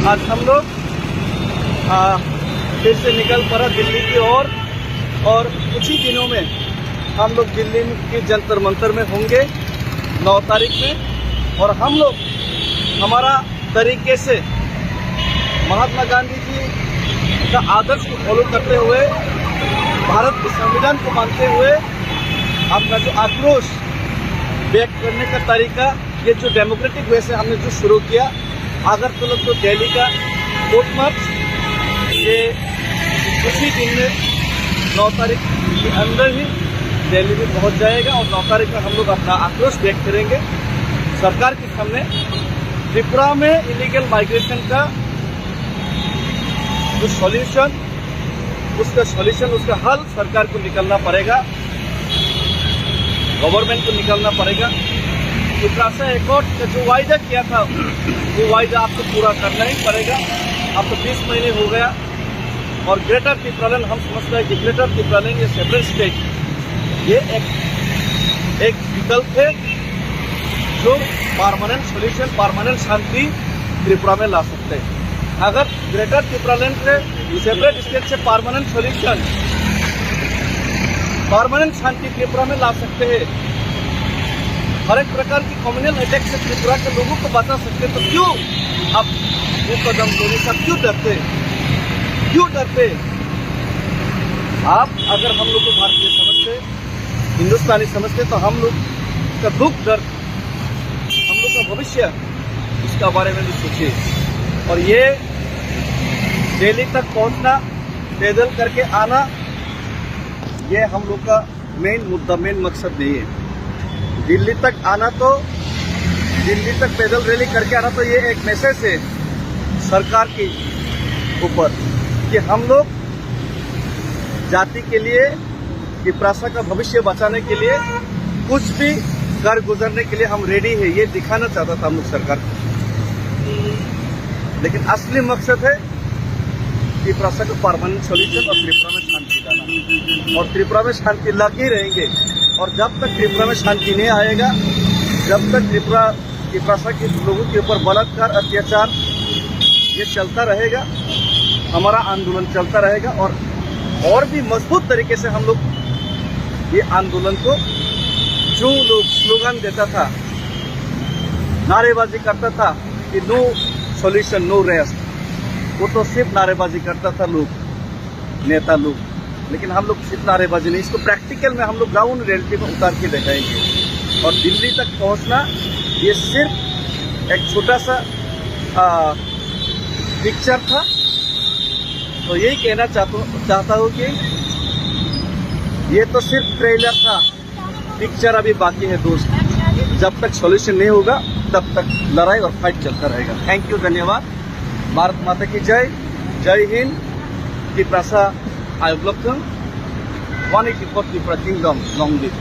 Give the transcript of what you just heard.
आज हम लोग फिर से निकल पड़ा दिल्ली की ओर और कुछ ही दिनों में हम लोग दिल्ली के जंतर मंतर में होंगे 9 तारीख में। और हम लोग हमारा तरीके से महात्मा गांधी जी का आदर्श को फॉलो करते हुए, भारत के संविधान को मानते हुए अपना जो आक्रोश व्यक्त करने का तरीका, ये जो डेमोक्रेटिक वे से हमने जो शुरू किया, अगरतला तो दिल्ली का कोर्ट मार्च ये उसी दिन में 9 तारीख के अंदर ही दिल्ली में पहुंच जाएगा। और 9 तारीख में हम लोग अपना आक्रोश व्यक्त करेंगे सरकार के सामने। त्रिपुरा में इलीगल माइग्रेशन का जो सॉल्यूशन, उसका हल सरकार को निकलना पड़ेगा, गवर्नमेंट को निकलना पड़ेगा। त्रिपुरा एकॉर्ड का जो वायदा किया था, वो वायदा आपको पूरा करना ही पड़ेगा। अब तो 20 महीने हो गया। और ग्रेटर त्रिपुरालैंड, हम समझते हैं कि ग्रेटर त्रिपुरालैंड ये सेपरेट स्टेट, ये एक विकल्प है जो परमानेंट सॉल्यूशन, परमानेंट शांति त्रिपुरा में ला सकते हैं। अगर ग्रेटर त्रिपुरालैंड से सेपरेट स्टेट से परमानेंट सॉल्यूशन, परमानेंट शांति त्रिपुरा में ला सकते हैं, हर एक प्रकार की कम्युनल अटैक से त्रिपुरा के लोगों को बचा सकते, तो क्यों अब वो कदम लेने से क्यों डरते? आप अगर हम लोग को भारतीय समझते, हिंदुस्तानी समझते, तो हम लोग का दुख दर्द, हम लोग का भविष्य, इसका बारे में भी सोचिए। और ये दिल्ली तक पहुंचना, पैदल करके आना, ये हम लोग का मेन मुद्दा, मेन मकसद नहीं है। दिल्ली तक आना, तो दिल्ली तक पैदल रैली करके आना, तो ये एक मैसेज है सरकार के ऊपर कि हम लोग जाति के लिए, त्रिपुरा का भविष्य बचाने के लिए, कुछ भी कर गुजरने के लिए हम रेडी है, ये दिखाना चाहता था हम लोग सरकार को। लेकिन असली मकसद है त्रिपुरा का परमानेंट सॉल्यूशन और त्रिपुरा में शांति लाना। और त्रिपुरा में शांति ला के रहेंगे। और जब तक त्रिपुरा में शांति नहीं आएगा, जब तक त्रिपुरा के लोगों के ऊपर बलात्कार, अत्याचार ये चलता रहेगा, हमारा आंदोलन चलता रहेगा। और भी मजबूत तरीके से हम लोग ये आंदोलन को, जो लोग स्लोगन देता था, नारेबाजी करता था कि नो सॉल्यूशन नो रेस्ट, वो तो सिर्फ नारेबाजी करता था लोग, नेता लोग। लेकिन हम लोग सिर्फ नारेबाजी नहीं, इसको प्रैक्टिकल में हम लोग ग्राउंड रियलिटी में उतार के दिखाएंगे। और दिल्ली तक पहुंचना, ये सिर्फ एक छोटा सा पिक्चर था। तो यही कहना चाहता हूँ कि ये तो सिर्फ ट्रेलर था, पिक्चर अभी बाकी है दोस्त। जब तक सॉल्यूशन नहीं होगा, तब तक लड़ाई और फाइट चलता रहेगा। थैंक यू, धन्यवाद। भारत माता की जय, जय Hind. Tripura I love 184 Tripura kingdom, long live.